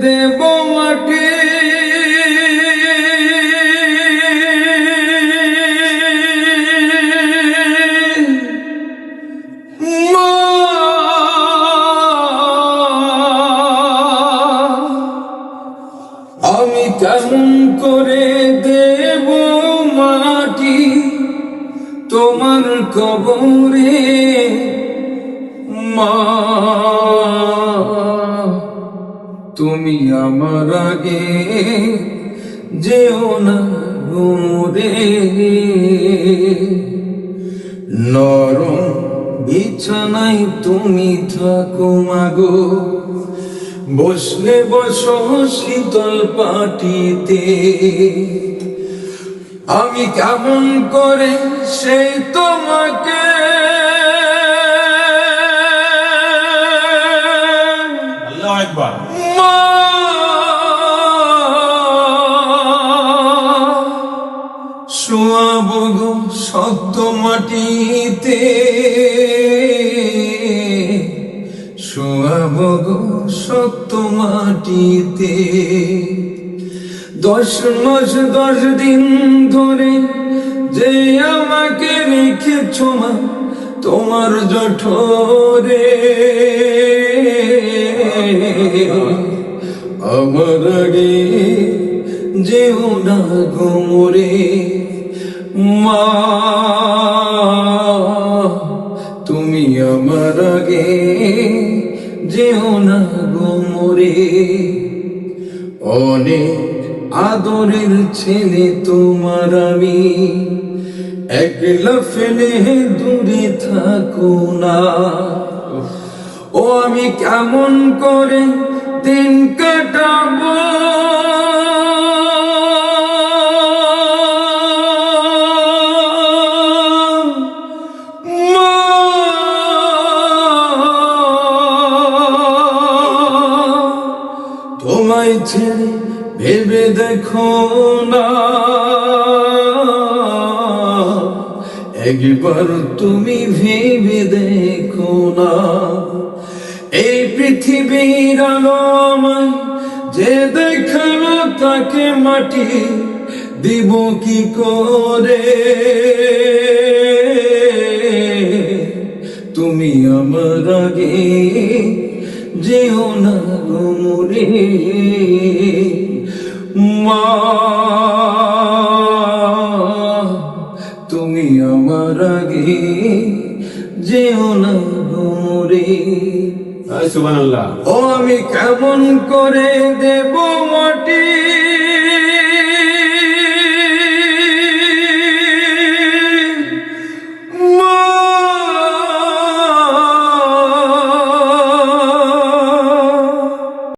দেব মাটি মা, আমি কেমন করে দেব মাটি তোমার কবরে মা, তুমি আমার আগে যেও না মোরে। নরম বিছানায় তুমি থাকো মাগো, বসলে বসো শীতল পাটিতে। আমি কেমন করে সেই তোমাকে আল্লাহু আকবার মা, শোয়াবো গো শক্ত মাটিতে, শোয়াবো গো শক্ত মাটিতে। 10 মাস 10 দিন ধরে যে আমাকে রেখেছ মা তোমার জঠরে, আমার আগে যেও না গো মোরে মা, তুমি আমার আগে যেও না গো মোরে। অনেক আদরের ছেলে তোমার আমি, একলা ফেলে দূরে থাকো না। ও আমি কেমন করে দিন কাটাবো মা, তোমায় ছেড়ে ভেবে দেখো না, একবার তুমি ভেবে দেখো না। এই পৃথিবীর আলো আমায় যে দেখালো তাকে মাটি দিব কি করে, তুমি আমার আগে যেও না গো মোরে মা, তুমি আমার আগে যেও না গো মোরে। সুবহানাল্লাহ। ও আমি কেমন করে দেব মাটি